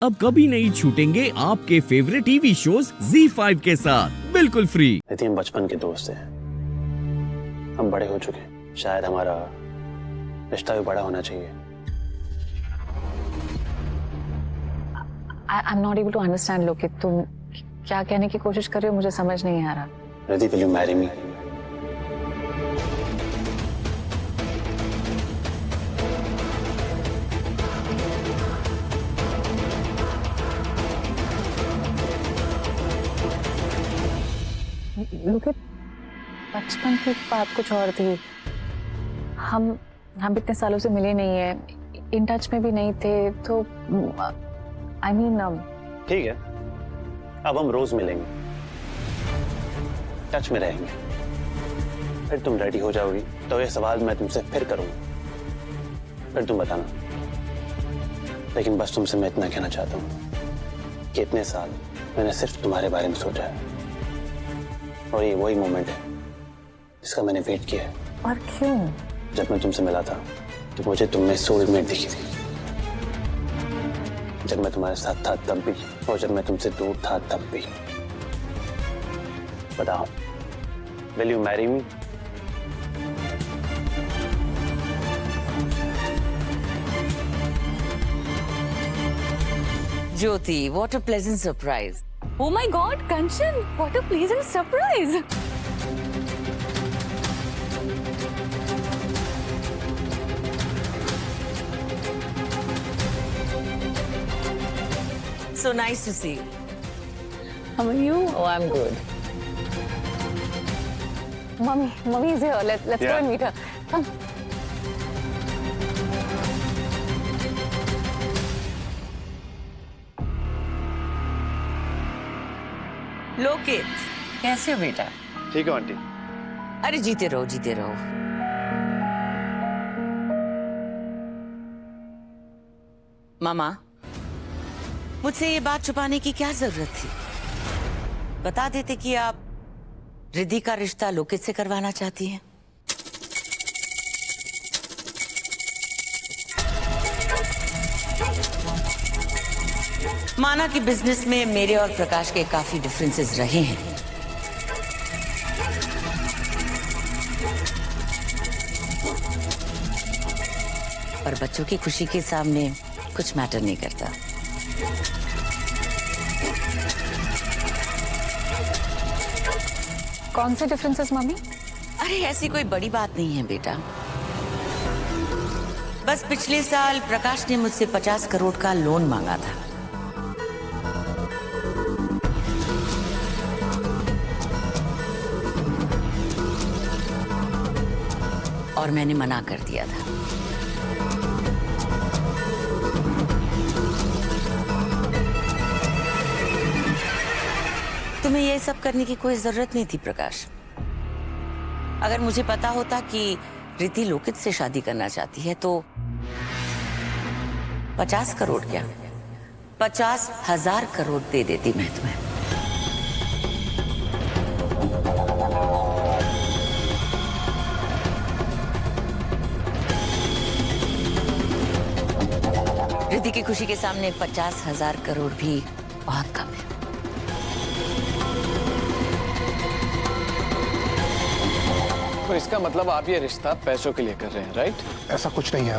अब कभी नहीं छूटेंगे आपके फेवरेट टीवी शोज ZEE5 के साथ बिल्कुल फ्री। निधि, हम बचपन के दोस्त हैं। हम बड़े हो चुके हैं। शायद हमारा रिश्ता भी बड़ा होना चाहिए। I'm not able to understand, लोकित, तुम क्या कहने की कोशिश कर रहे हो? मुझे समझ नहीं आ रहा। निधि, will you marry me? लोकित, बचपन की बात कुछ और थी। हम इतने सालों से मिले नहीं है, इन टच में भी नहीं थे, तो I mean, ठीक है, अब हम रोज मिलेंगे, टच में रहेंगे। फिर तुम रेडी हो जाओगी तो ये सवाल मैं तुमसे फिर करूंगा, फिर तुम बताना। लेकिन बस तुमसे मैं इतना कहना चाहता हूँ कि इतने साल मैंने सिर्फ तुम्हारे बारे में सोचा है, और ये वही मोमेंट है जिसका मैंने वेट किया है। और क्यों? जब मैं तुमसे मिला था तो मुझे तुम में सोलमेट दिखी थी। जब मैं तुम्हारे साथ था तब भी, और जब मैं तुमसे दूर था तब भी। बताओ, will you marry me? Jyoti, what a pleasant surprise. Oh my God, Kanchan, what a pleasant surprise! So nice to see you. How are you? Oh, I'm good. Mommy is here. Let's go and meet her. Come. लोकित, कैसे हो बेटा? ठीक है aunty. अरे जीते रहो, जीते रहो। मामा, मुझसे ये बात छुपाने की क्या जरूरत थी? बता देते कि आप रिद्धि का रिश्ता लोकित से करवाना चाहती हैं। माना कि बिजनेस में मेरे और प्रकाश के काफी डिफरेंसेस रहे हैं, पर बच्चों की खुशी के सामने कुछ मैटर नहीं करता। कौन से डिफरेंसेस, मम्मी? अरे ऐसी कोई बड़ी बात नहीं है बेटा। बस पिछले साल प्रकाश ने मुझसे 50 करोड़ का लोन मांगा था। और मैंने मना कर दिया था। तुम्हें ये सब करने की कोई जरूरत नहीं थी प्रकाश। अगर मुझे पता होता कि रिद्धि लोकित से शादी करना चाहती है तो 50 करोड़ क्या, 50,000 करोड़ दे देती मैं तुम्हें। रिद्धि की खुशी के सामने 50,000 करोड़ भी बहुत कम है। तो इसका मतलब आप ये रिश्ता पैसों के लिए कर रहे हैं, राइट? ऐसा कुछ नहीं है।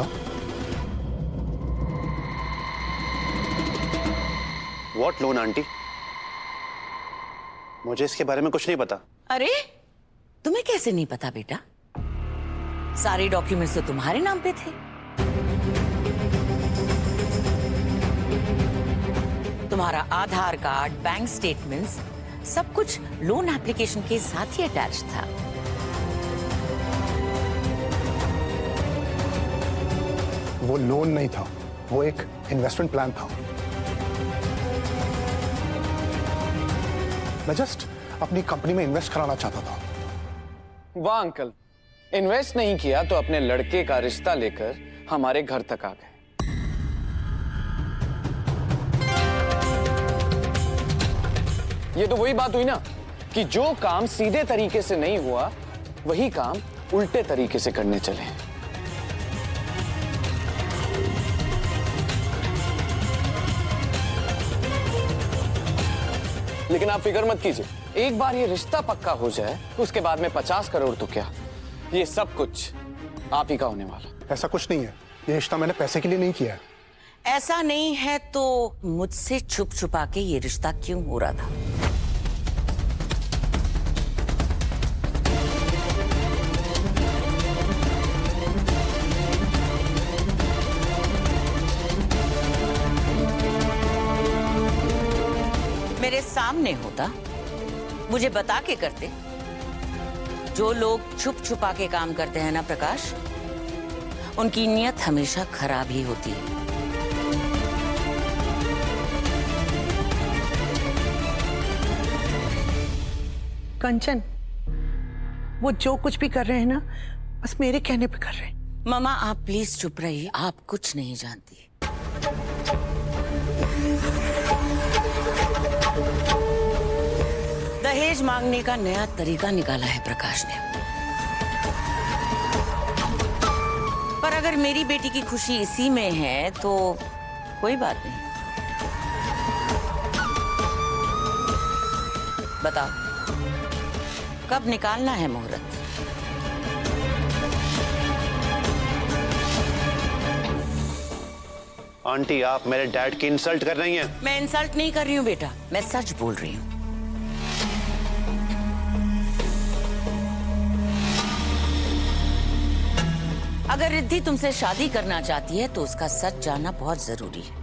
What loan aunty? मुझे इसके बारे में कुछ नहीं पता। अरे तुम्हें कैसे नहीं पता बेटा? सारे डॉक्यूमेंट्स तो तुम्हारे नाम पे थे। तुम्हारा आधार कार्ड, बैंक स्टेटमेंट्स, सब कुछ लोन एप्लीकेशन के साथ ही अटैच था। वो लोन नहीं था, वो एक इन्वेस्टमेंट प्लान था। मैं जस्ट अपनी कंपनी में इन्वेस्ट कराना चाहता था। वाह अंकल, इन्वेस्ट नहीं किया तो अपने लड़के का रिश्ता लेकर हमारे घर तक आ गए। ये तो वही बात हुई ना कि जो काम सीधे तरीके से नहीं हुआ, वही काम उल्टे तरीके से करने चले। लेकिन आप फिक्र मत कीजिए, एक बार ये रिश्ता पक्का हो जाए उसके बाद में 50 करोड़ तो क्या, ये सब कुछ आप ही का होने वाला। ऐसा कुछ नहीं है, ये रिश्ता मैंने पैसे के लिए नहीं किया है। ऐसा नहीं है तो मुझसे छुप छुपा के ये रिश्ता क्यों हो रहा था? मेरे सामने होता, मुझे बता के करते। जो लोग छुप छुपा के काम करते हैं ना प्रकाश, उनकी नीयत हमेशा खराब ही होती है। कंचन, वो जो कुछ भी कर रहे हैं ना, बस मेरे कहने पे कर रहे हैं। मामा आप प्लीज चुप रहिए, आप कुछ नहीं जानती। दहेज मांगने का नया तरीका निकाला है प्रकाश ने। पर अगर मेरी बेटी की खुशी इसी में है तो कोई बात नहीं। बताओ कब निकालना है मुहूर्त? आंटी आप मेरे डैड की इंसल्ट कर रही हैं। मैं इंसल्ट नहीं कर रही हूँ बेटा, मैं सच बोल रही हूँ। अगर रिद्धि तुमसे शादी करना चाहती है तो उसका सच जानना बहुत जरूरी है।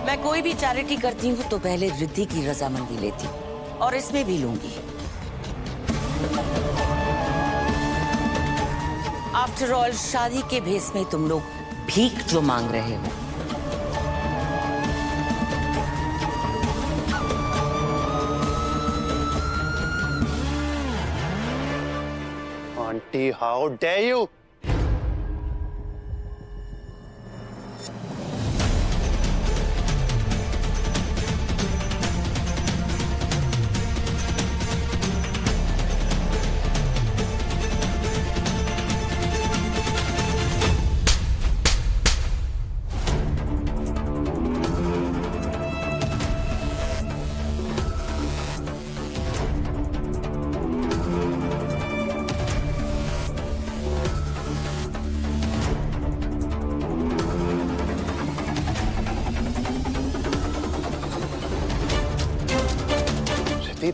मैं कोई भी चैरिटी करती हूँ तो पहले रिद्धि की रजामंदी लेती हूँ और इसमें भी लूंगी। आफ्टर ऑल शादी के भेस में तुम लोग भीख जो मांग रहे हो, आंटी हाउ डेयर यू।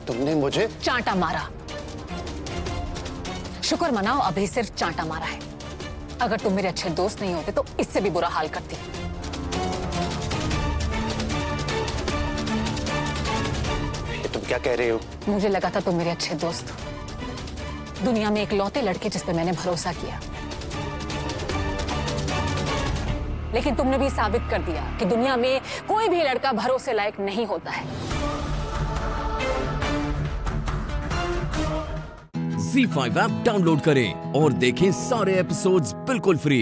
तुमने मुझे चांटा मारा। शुक्र मनाओ अभी सिर्फ चांटा मारा है। अगर तुम मेरे अच्छे दोस्त नहीं होते तो इससे भी बुरा हाल करती। ये तुम क्या कह रही हो? मुझे लगा था तुम मेरे अच्छे दोस्त हो, दुनिया में एक लौते लड़के जिस पे मैंने भरोसा किया। लेकिन तुमने भी साबित कर दिया कि दुनिया में कोई भी लड़का भरोसे लायक नहीं होता है। ZEE5 ऐप डाउनलोड करें और देखें सारे एपिसोड्स बिल्कुल फ्री।